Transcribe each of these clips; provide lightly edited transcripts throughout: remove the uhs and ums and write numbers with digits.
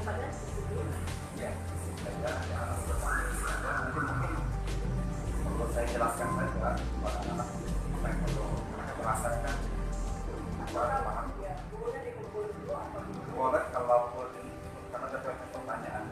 Ya, ya, mungkin perlu saya jelaskan saja kepada anak supaya perlu merasakan paham. Boleh kalau karena ada banyak pertanyaan.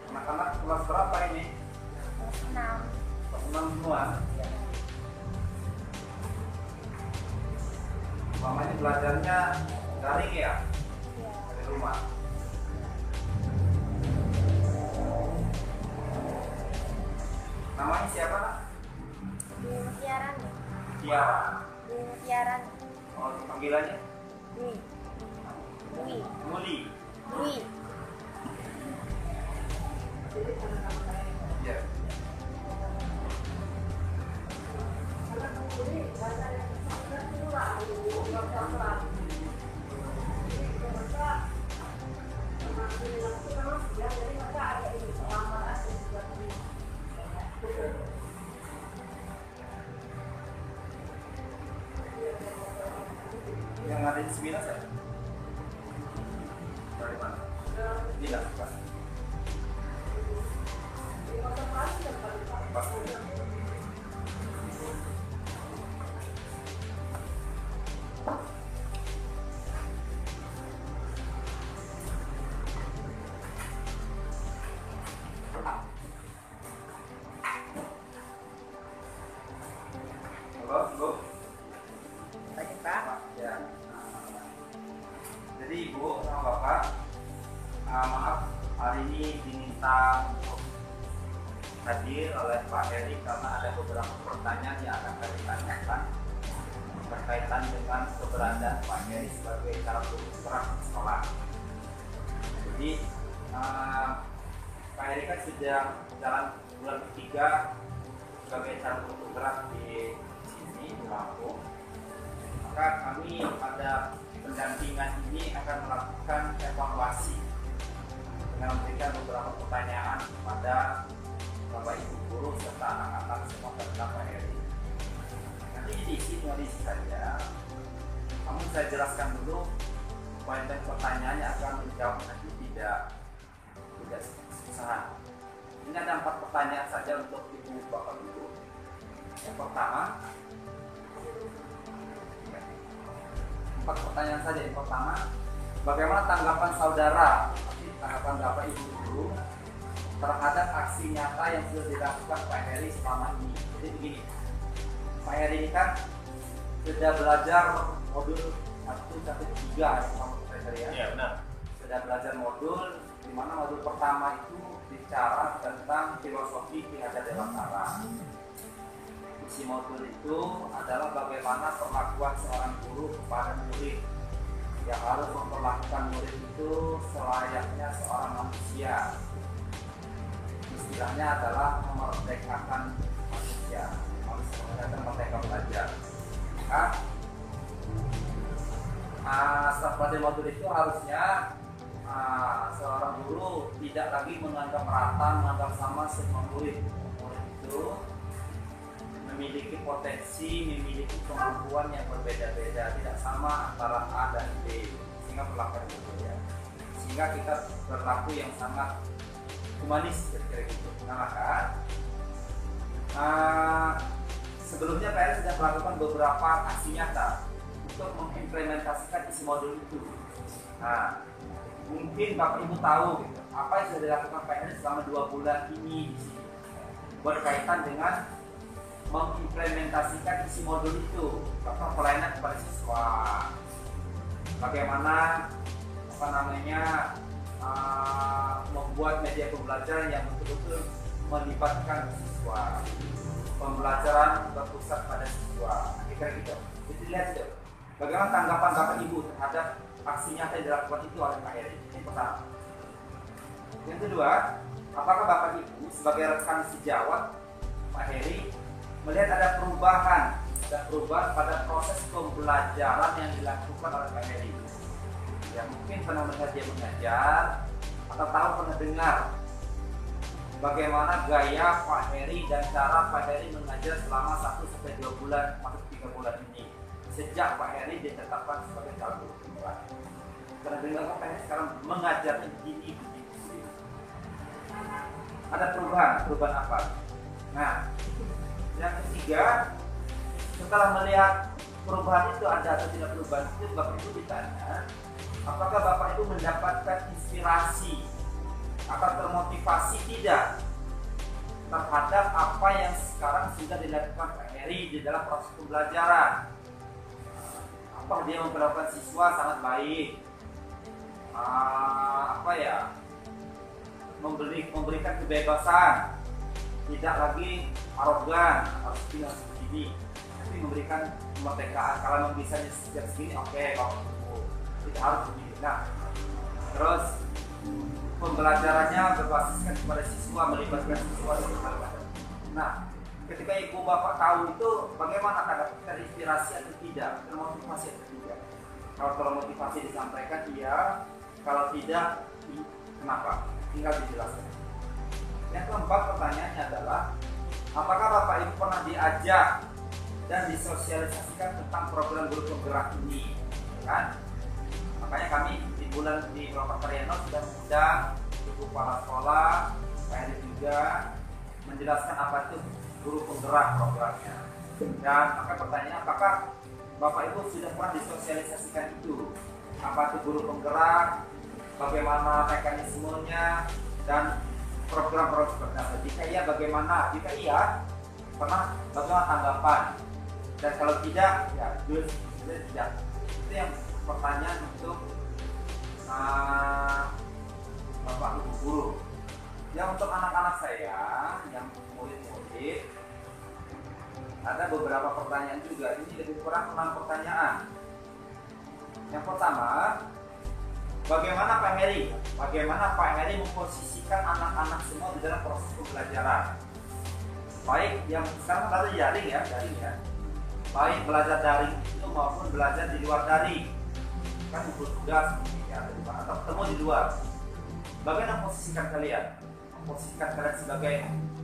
Anak-anak kelas berapa ini? Kelas 6. Kelas 6 semua? Selama ini belajarnya daring ya? Iya. Dari rumah? Namanya siapa nak? Dwi Mutiaran. Tiara. Dwi Mutiaran. Oh, panggilannya? Dwi. Dwi. Muli. Dwi. Ya. Yang ada di Sembilan saya? Dari mana? Tidak, Pak. Halo, Bu. Pagi Pak. Ya. Jadi Ibu sama Bapak, maaf hari ini diminta untuk hadir oleh Pak Heri karena ada beberapa pertanyaan yang akan kami tanyakan berkaitan dengan keberadaan Pak Heri sebagai cara bergerak di sekolah. Jadi Pak Heri kan sudah jalan bulan ketiga sebagai cara bergerak di sini di Lampung. Maka kami pada pendampingan ini akan melakukan evaluasi dengan memberikan beberapa pertanyaan kepada Bapak Ibu guru serta anak-anak semua tentang Pak Heri. Nanti diisi saja. Namun saya jelaskan dulu poin dan pertanyaannya akan menjawab nanti tidak susah. Ini ada 4 pertanyaan saja untuk Ibu Bapak Ibu. Yang pertama, 4 pertanyaan saja. Yang pertama, bagaimana tanggapan saudara, tanggapan Bapak Ibu guru terhadap aksi nyata yang sudah dilakukan Pak Heri selama ini? Jadi begini, Pak Heri ini kan sudah belajar modul 1 sampai 3 ya. Iya benar. Sudah belajar modul, di mana modul pertama itu bicara tentang filosofi Ki-Hajar Dewantara. Isi modul itu adalah bagaimana perlakuan seorang guru kepada murid, yang harus memperlakukan murid itu selayaknya seorang manusia. Istilahnya adalah memerdekakan manusia, harus merdeka belajar. Setelah modul itu harusnya seorang guru tidak lagi menganggap rata, menganggap sama semua murid. Murid itu memiliki potensi, memiliki kemampuan yang berbeda-beda, tidak sama antara A dan B, sehingga perlakuan berbeda. Sehingga kita berlaku yang sangat humanis, kira-kira gitu. Nah, maka sebelumnya PNS sudah melakukan beberapa aksi nyata untuk mengimplementasikan isi modul itu. Nah, mungkin Bapak Ibu tahu gitu, apa yang sudah dilakukan PNS selama 2 bulan ini di sini berkaitan dengan mengimplementasikan isi modul itu, contoh pelayanan kepada siswa, bagaimana membuat media pembelajaran yang betul-betul melibatkan siswa, pembelajaran berpusat pada siswa, kira-kira gitu. Jadi lihat itu, bagaimana tanggapan Bapak Ibu terhadap aksi nyata yang dilakukan itu oleh Pak Heri. Ini pertama. Yang kedua, apakah Bapak Ibu sebagai rekan sejawat Pak Heri melihat ada perubahan pada proses pembelajaran yang dilakukan oleh Pak Heri? Ya, mungkin pernah melihat dia mengajar atau tahu pernah dengar bagaimana gaya Pak Heri dan cara Pak Heri mengajar selama 1-2 bulan atau 3 bulan ini sejak Pak Heri ditetapkan sebagai calon guru penggerak. Pernah dengar Pak Heri sekarang mengajarnya begini. Ada perubahan apa? Nah, yang ketiga, setelah melihat perubahan itu ada atau tidak perubahan itu, Bapak Ibu ditanya, apakah Bapak Ibu mendapatkan inspirasi atau termotivasi tidak terhadap apa yang sekarang sudah dilakukan Pak Heri di dalam proses pembelajaran? Apa dia memperlakukan siswa sangat baik? Memberikan kebebasan, tidak lagi arogan harus bilang begini, tapi memberikan kemerdekaan. Kalau bisa sejak segini, oke, kalau tidak harus begini. Nah, terus pembelajarannya berbasiskan kepada siswa, melibatkan siswa. Nah, ketika ibu bapak tahu itu, bagaimana akan terinspirasi atau tidak, termotivasi atau tidak? Kalau termotivasi disampaikan iya, kalau tidak, kenapa? Tinggal dijelaskan. Yang keempat pertanyaannya adalah, apakah Bapak Ibu pernah diajak dan disosialisasikan tentang program guru penggerak ini? Kan? Makanya kami di Bapak Karyono sudah mengundang ibu kepala sekolah, Pak Heri juga menjelaskan apa itu guru penggerak programnya. Dan maka pertanyaannya, apakah Bapak Ibu sudah pernah disosialisasikan itu? Apa itu guru penggerak? Bagaimana mekanismenya dan program-program? Jika iya, bagaimana? Jika iya, pernah, bagaimana tanggapan? Dan kalau tidak, ya tidak. Itu yang pertanyaan untuk Bapak Ibu guru. Yang untuk anak-anak saya, yang murid-murid, ada beberapa pertanyaan juga. Ini lebih kurang 6 pertanyaan. Yang pertama, bagaimana Pak Heri memposisikan anak-anak semua di dalam proses pembelajaran? Baik yang sekarang belajar daring ya. Baik belajar daring itu maupun belajar di luar daring. Kan ikut tugas ya, atau ketemu di luar. Bagaimana memposisikan kalian? Memposisikan kalian sebagai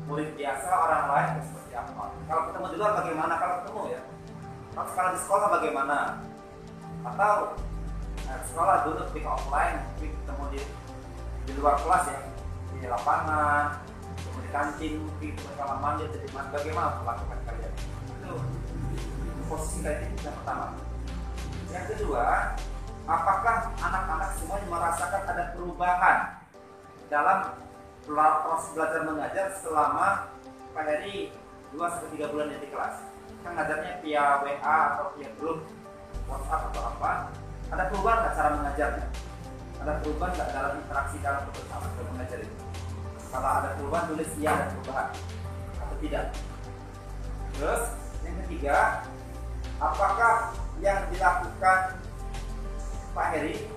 murid biasa, orang lain seperti apa? Kalau ketemu di luar bagaimana? Kalau ketemu ya. Kalau di sekolah bagaimana? Atau sekolah dulu ketika offline, ketemu di luar kelas ya, di lapangan, ketemu di kantin, mungkin berkawan mandi, bagaimana melakukan kalian? Itu posisi kalian itu yang pertama. Yang kedua, apakah anak-anak semuanya merasakan ada perubahan dalam proses belajar mengajar selama Pak Heri 2-3 bulan di kelas? Kan ngajarnya via WA atau via grup WhatsApp atau apa? Ada perubahan nggak cara mengajarnya? Ada perubahan nggak dalam interaksi dalam bersama dalam mengajar itu? Kalau ada perubahan, tulis iya ada perubahan atau tidak. Terus yang ketiga, apakah yang dilakukan Pak Heri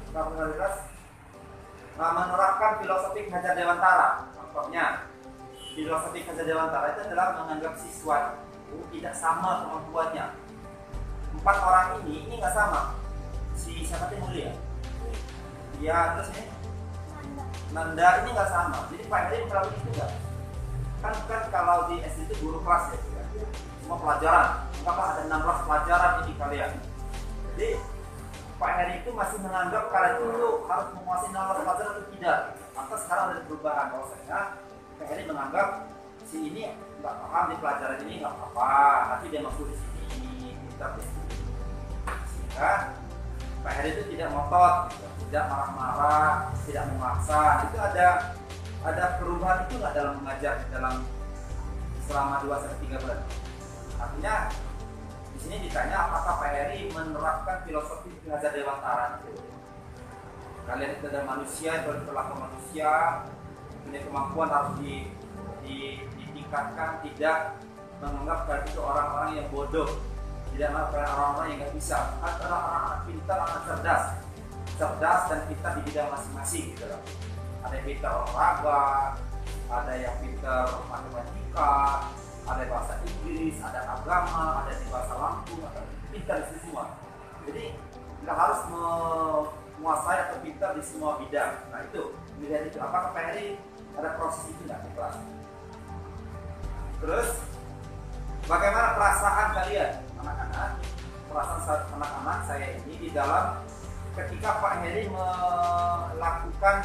menerapkan filosofi Hajar Dewantara? Contohnya, filosofi Hajar Dewantara itu adalah menganggap siswa itu tidak sama kemampuannya. 4 orang ini nggak sama. Si siapa yang mulia? Ya, terus ini Nanda ini nggak sama. Jadi Pak Heri terlalu itu nggak? Kan kalau di SD itu guru kelas ya, kan? Semua pelajaran. Anggaplah ada 16 pelajaran ini kalian. Jadi Pak Heri itu masih menganggap kalian itu harus menguasai 16 pelajaran atau tidak. Maka sekarang ada perubahan. Kalau saya, Pak Heri menganggap si ini nggak paham di pelajaran ini nggak apa-apa. Nanti dia masuk di sini, pintar di sini. Sehingga Pak Heri itu tidak ngotot, gitu. Tidak marah-marah, tidak memaksa. Itu ada perubahan itu nggak dalam mengajar dalam selama 2-3 bulan. Artinya di sini ditanya apakah Pak Heri menerapkan filosofi belajar dewantara itu. Kalian itu adalah manusia, berperilaku manusia, punya kemampuan harus ditingkatkan, tidak menganggap kalian itu orang-orang yang bodoh, tidak menganggap orang-orang yang nggak bisa. Ada orang-orang pintar, orang cerdas dan pintar di bidang masing-masing gitu loh. Ada yang pintar olahraga, ada yang pintar matematika, ada bahasa Inggris, ada agama, ada di bahasa lampung, ada pintar di semua. Jadi nggak harus menguasai atau pintar di semua bidang. Nah itu, melihat itu. Apakah Pak Heri ada proses itu nggak di kelas? Terus, bagaimana perasaan kalian, anak-anak? Perasaan anak-anak saya ini di dalam ketika Pak Heri melakukan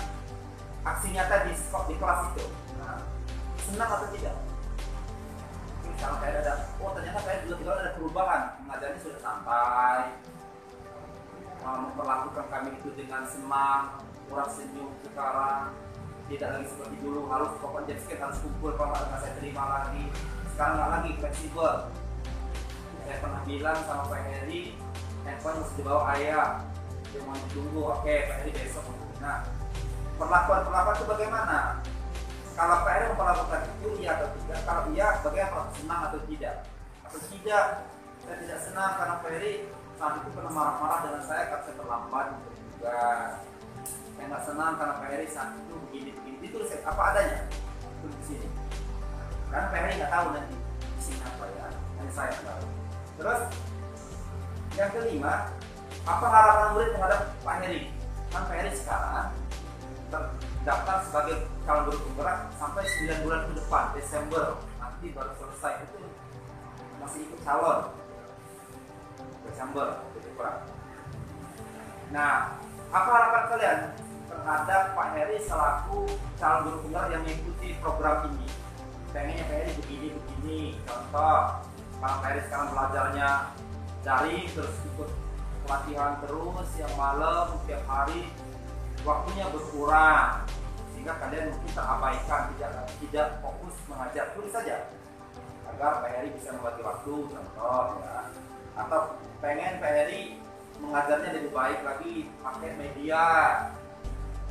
aksi nyata di kelas itu. Nah, senang atau tidak? Misalnya kayak ada, oh ternyata kayak juga ada perubahan, mengajarnya sudah santai, memperlakukan kami itu dengan senang, kurang senyum sekarang, tidak lagi seperti dulu harus pokoknya harus kumpul kalau nggak saya terima lagi. Sekarang nggak lagi fleksibel. Saya pernah bilang sama Pak Heri, handphone mesti dibawa ayah, cuma ditunggu. Oke, Pak Heri besok. Nah, perlakuan itu bagaimana? Kalau Pak Heri memperlakukan itu iya atau tidak? Kalau iya, bagaimana? Senang atau tidak? Atau tidak? Saya tidak senang karena Pak Heri saat itu pernah marah-marah dengan saya karena saya terlambat untuk juga. Saya nggak senang karena Pak Heri saat itu begini. Ditulis apa adanya, tulis di sini. Karena Pak Heri nggak tahu nanti isinya apa ya, hanya saya tahu. Terus yang kelima, apa harapan murid terhadap Pak Heri? Kan Pak Heri sekarang terdaftar sebagai calon guru penggerak sampai 9 bulan ke depan, Desember nanti baru selesai. Itu masih ikut calon Desember penggerak. Nah, apa harapan kalian terhadap Pak Heri selaku calon guru penggerak yang mengikuti program ini? Pengennya Pak Heri begini. Contoh, kalau Pak Heri sekarang belajarnya daring terus ikut pelatihan terus yang malam tiap hari, waktunya berkurang sehingga kalian mungkin terabaikan, tidak fokus mengajar. Tulis saja agar Pak Heri bisa membagi waktu, contoh ya. Atau pengen Pak Heri mengajarnya lebih baik lagi pakai media.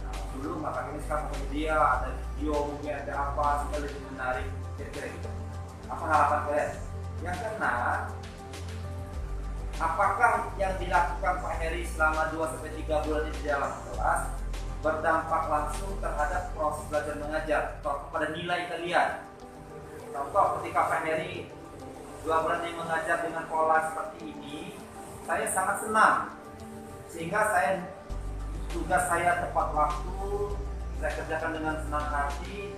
Nah, dulu nggak pakai, sekarang pakai media, ada video, mungkin ada apa sehingga lebih menarik, kira-kira gitu. Apa harapan kalian? Yang keenam, apakah yang dilakukan Pak Heri selama 2-3 bulan ini di dalam kelas berdampak langsung terhadap proses belajar mengajar atau pada nilai kalian? Contoh, ketika Pak Heri 2 bulan ini mengajar dengan pola seperti ini, saya sangat senang sehingga tugas saya tepat waktu, saya kerjakan dengan senang hati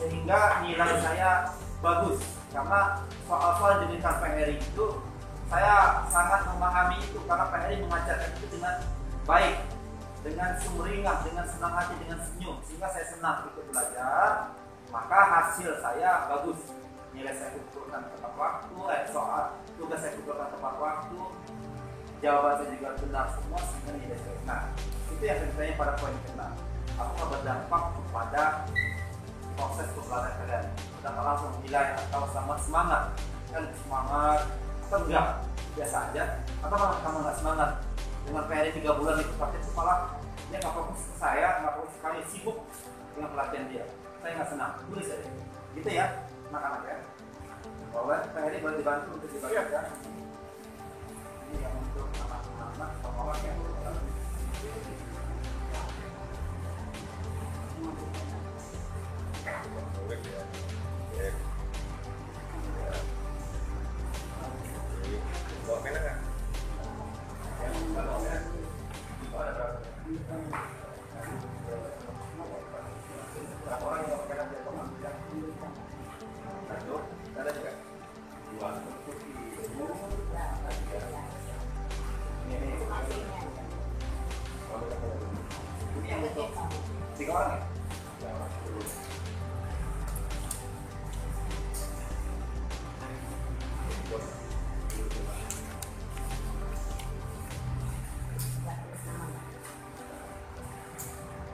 sehingga nilai saya bagus. Karena soal-soal yang diberikan Pak Heri itu saya sangat memahami itu karena Pak Heri mengajarkan itu dengan baik, dengan sumringah, dengan senang hati, dengan senyum, sehingga saya senang ikut belajar. Maka hasil saya bagus, nilai saya kumpulkan tepat waktu, soal tugas saya kumpulkan tepat waktu, jawaban saya juga benar semua, sehingga nilai saya. Nah, itu yang saya tanya pada poin ke-6. Apakah berdampak kepada proses pembelajaran kalian? Berdampak langsung nilai atau sama semangat? Kan semangat atau enggak? Biasa aja? Atau malah kamu nggak semangat? Dengan Pak Heri 3 bulan itu praktek itu malah dia nggak fokus ke saya, nggak fokus sekali, sibuk dengan pelatihan dia. Saya nggak senang, tulis aja. Gitu ya, anak-anak ya. Boleh, Pak Heri boleh dibantu untuk dibagikan. Ini yang untuk anak-anak sekolah yang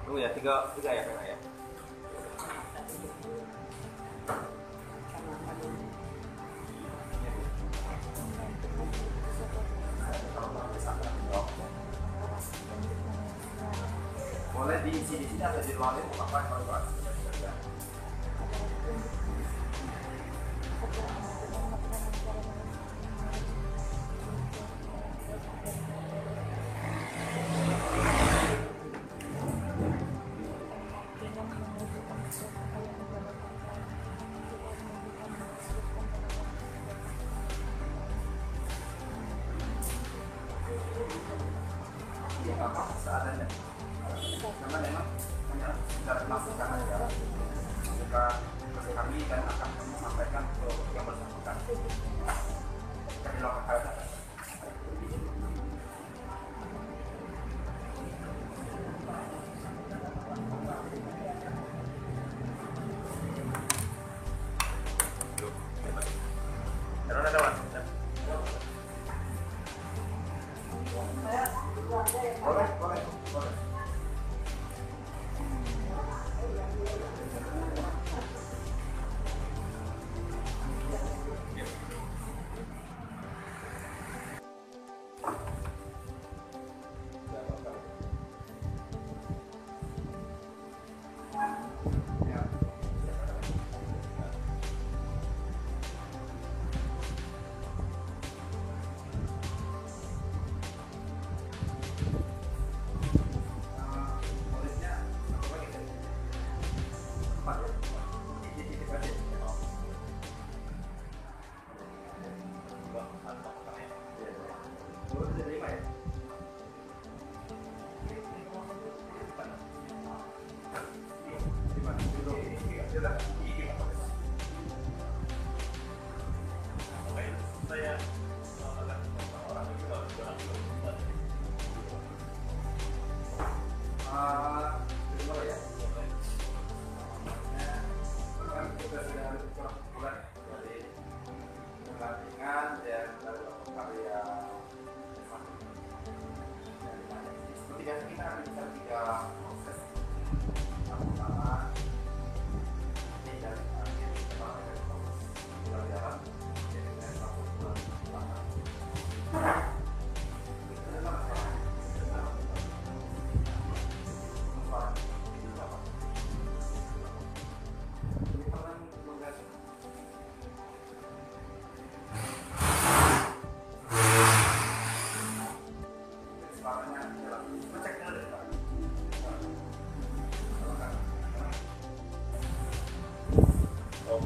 Tunggu ya, tiga ya kakak ya. Boleh diisi di sini atau di ruangan ini apa kalau buat? Ya apa seadanya. Karena memang hanya sudah melakukan aja. Jika kami dan akan kami sampaikan ke yang bersangkutan. Kita dilakukan. Boleh, boleh, boleh.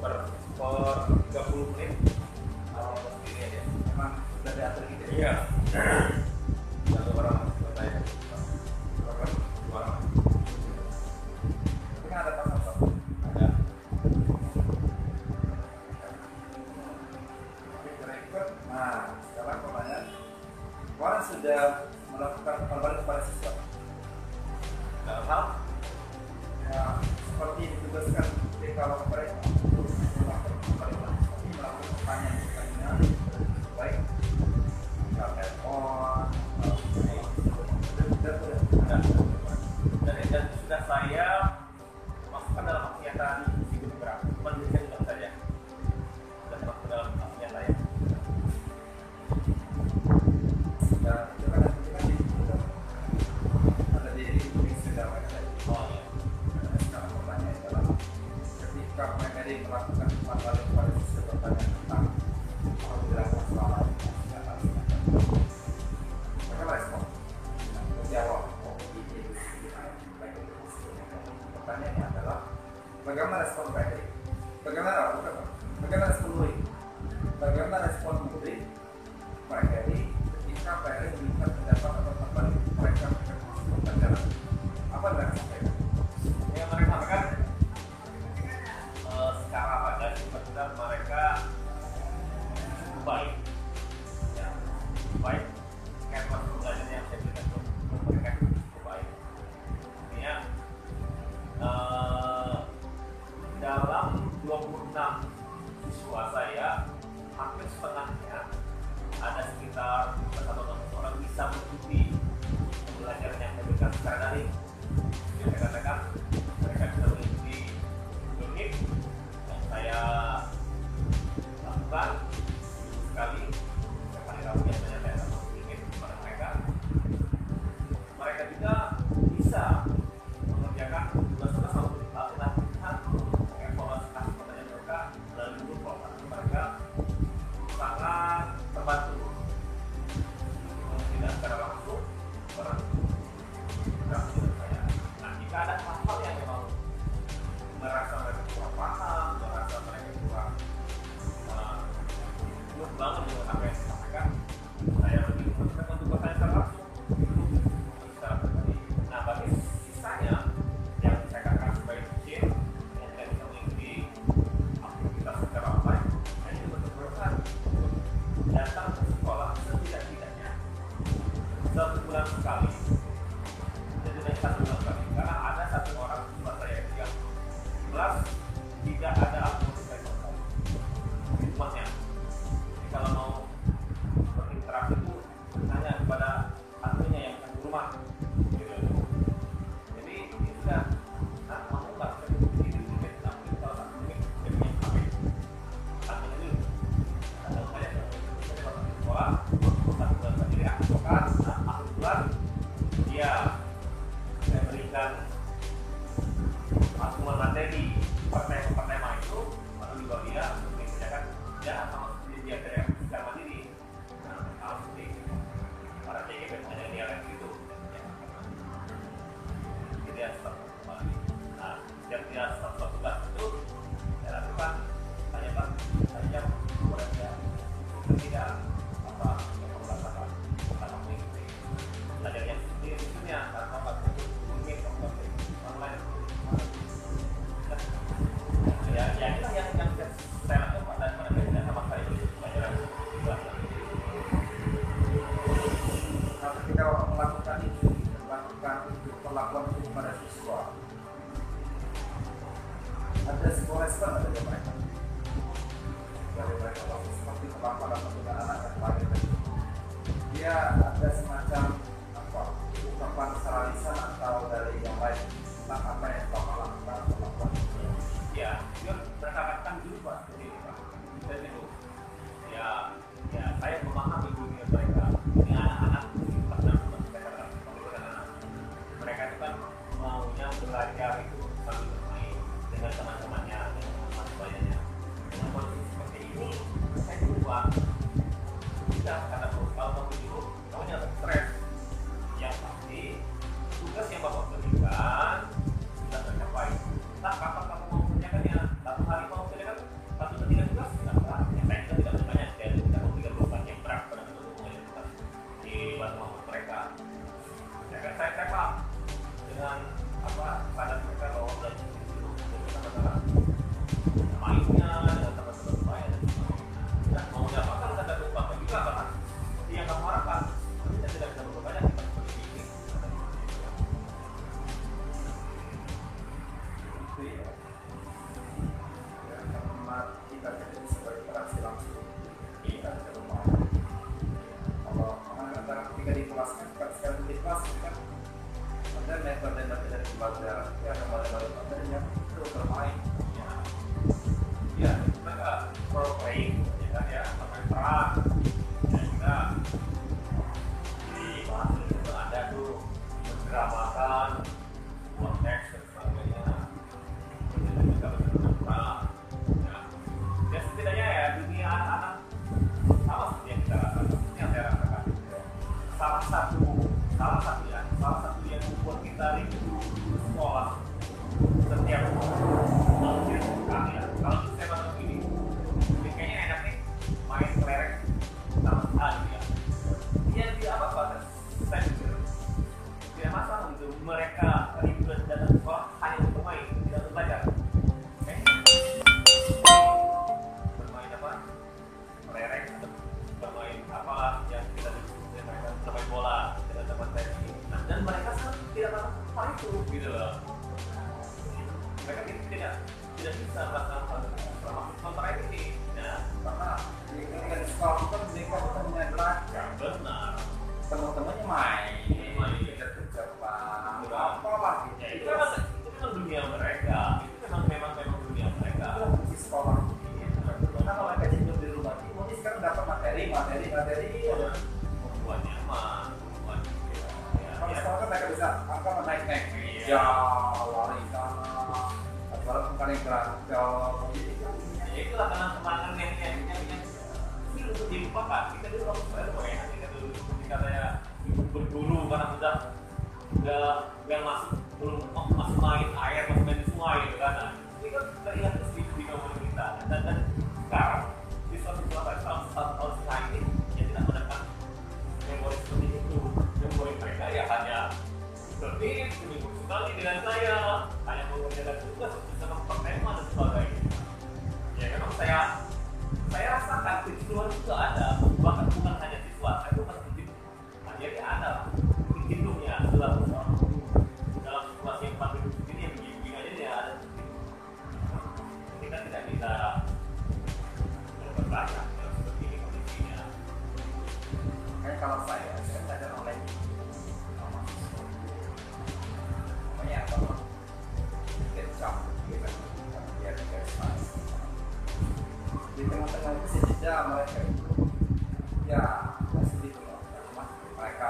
Per 30 menit atau ini aja memang sudah diatur gitu ya. Satu orang selesai berapa? 2 orang. Ini ada pasal ada. Nah, sekarang pertanyaan, orang sudah melakukan kembali kepada siswa dalam hal ya seperti ditugaskan di kalau mereka melakukan pertanyaan baik telepon dan sudah saya masukkan dalam kegiatan video berapa menunjukkan juga saja sudah masuk dalam kegiatan saya dan itu kan ada di sedang website. Oh ya. Sekarang pertanyaan adalah ketika mereka melakukan kembali kepada sistem pertanyaan tentang apabila masalah mereka respon menjawab pertanyaannya adalah bagaimana respon mereka bagaimana respon murid mereka ini ketika mereka meminta pendapat atau kembali mereka pelajaran apa yang mereka sampaikan yang mereka sampaikan secara pada benar mereka cukup baik ya baik karena pelajaran yang saya berikan itu mereka cukup baik artinya bisa mengikuti pembelajaran yang diberikan secara daring. Jadi saya katakan mereka bisa mengikuti unit yang saya lakukan sekali. Setiap hari Rabu biasanya saya akan unit kepada mereka. Mereka juga bisa mengerjakan tugas-tugas latihan evaluasi pertanyaan mereka melalui Google Form. Mereka sangat terbantu, tidak secara langsung saya. Nah, jika ada hal-hal yang memang merasa mereka kurang paham, merasa mereka kurang banget dengan apa yang disampaikan, saya lebih mengusahakan untuk bertanya secara langsung, secara pribadi. Nah, bagi sisanya yang saya katakan sebagai kecil yang tidak bisa mengikuti aktivitas secara online, saya juga berpesan datang ke sekolah setidak-tidaknya 1 bulan sekali. Jadi dari 1 bulan sekali, karena ada 1 orang siswa saya yang kelas tidak ada aktivitas sekali di rumahnya. Jadi kalau mau berinteraksi itu hanya kepada adminnya yang di rumah, gitu. Jadi ini sudah mau nggak ini sedikit, tapi kalau 1 menit dia punya HP, adminnya dulu. Kadang saya di sekolah 1 bulan sendiri aktifkan, akhir bulan dia saya berikan masukan materi per tema itu, lalu juga dia mengerjakan dia sama dia secara mandiri. Nah, kalau seperti para TGP hanya dia kayak gitu, jadi dia stop kembali. Nah, setiap dia stop tugas itu saya lakukan tanyakan saja kepada dia tidak apa yang kamu lakukan karena mengikuti belajarnya sendiri tentunya karena waktu itu ingin mengikuti online. Ya inilah yang saya lakukan pada tidak sama sekali pelajaran belajar. Nah, ketika melakukan itu, melakukan perlakuan itu kepada siswa, ada sebuah respon dari mereka. Dari mereka waktu seperti perlakuan dengan anak yang lain tadi, dia ada semacam ungkapan secara lisan atau dari yang lain tentang apa yang Bapak lakukan perlakuan. Ya, dia berkatakan dulu Pak, seperti ini Pak. Dan itu, ya saya memahami dunia mereka. Ini anak-anak, mereka itu kan maunya belajar itu sambil bermain dengan teman-temannya, dengan teman-temannya. Dengan kondisi seperti ini, saya juga tidak karena kalau kamu dulu, kamu jangan stres. Yang pasti tugas yang Bapak berikan sudah tercapai. Nah, kapan kamu mau mengerjakannya? 1 hari mau mengerjakan 1 atau 3 tugas? Tidak berat. Yang saya juga tidak bertanya. Saya tidak mau 3 beban yang berat pada mengerjakan tugas di bantuan mereka. Saya paham dengan pada mereka bahwa belajar itu bukan masalah mainnya dengan teman-teman saya dan sebagainya. Dan mau apa kalau ada beban juga bahkan seperti yang kamu harapkan. Kita tidak bisa berbuat banyak kita seperti ini. Karena kita jadi sebagai interaksi langsung, kita tidak mau. Kalau antara ketika di kelas kan, sekarang di kelas kan ada metode dari pembelajaran, ada metode yang itu bermain. Ya, mereka role playing, ya, bermain peran. Ya, kita di bahasa itu ada tuh mendramakan buat teks dan sebagainya. Kita juga berperan. Ya, setidaknya ya dunia anak-anak sama seperti yang kita rasakan, yang saya rasakan. Salah satu yang membuat kita rindu sekolah setiap akhir pekan ya. Kalau saya baru begini, kayaknya enak nih main kelereng sama sekali ya. Dia tidak apa-apa, saya pikir tidak masalah gitu. Mereka rindu dan datang ke sekolah hanya untuk bermain, tidak untuk belajar. Bermain apa? Kelereng, bermain apa yang kita bermain bola dengan teman saya ini. Nah, dan mereka tidak melakukan hal itu gitu loh. Mereka tidak bisa melakukan hal itu selama kontra ini. Nah, Karena ketika di sekolah kan mereka punya belajar. benar. teman-temannya main kejar-kejar apalah gitu. Ya, itu memang dunia mereka. Itu memang dunia mereka. Itu fungsi sekolah gitu. Karena kalau mereka jenuh di rumah ini, mungkin sekarang dapat materi Membuat nyaman, membuat kalau sekolah kan mereka bisa naik Iya. lari sana, walaupun kan yang beragam. Jadi kan ya itulah kenangan yang ini untuk dilupakan. Kita dulu waktu saya tuh enak kita dulu ketika saya berguru karena udah masuk main air, masuk main di sungai gitu kan. Nah, ini kan terlihat terus di kampung kita dan sekarang di suatu tahun setengah ini ya tidak mendapat memori seperti itu. Memori mereka ya hanya seperti seminggu sekali dengan saya, hanya mengerjakan tugas bisa memper tema dan sebagainya. Ya memang saya rasakan kejenuhan itu ada, bahkan bukan hanya siswa, saya itu pas jadi ada jenuhnya dalam situasi yang pandemi ini yang begini aja dia ada. Kita tidak bisa berbanyak seperti ini kondisinya. kayak kalau saya belajar online sama mahasiswa. Makanya kalau kecap gitu kan biar garis pas. Di tengah-tengah itu sejeda mereka itu ya masih gitu loh. Mereka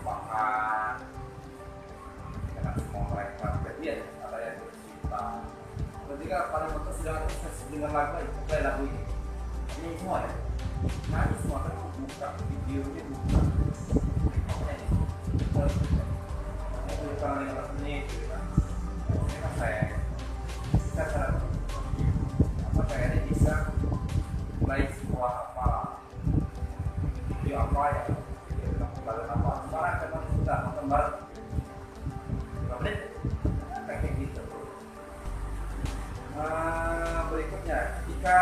makan dengan semua mereka kejadian ada yang bercerita. Ketika paling betul sedang dengan lagu itu play lagu ini semua ya. Nyanyi semua kan buka videonya buka. Itu kalau 15 menit gitu kan. Ini kan saya kita cara apa kayaknya bisa mulai sebuah apa video apa ya kembali apa sekarang kan sudah kembali 5 menit kayak gitu. Berikutnya ketika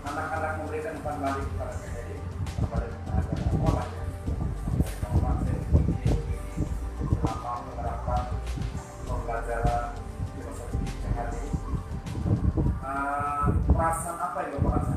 anak-anak memberikan umpan balik kepada PDI kepada sekolah ya selama penerapan pembelajaran filosofi yang hari ini perasaan apa yang Bapak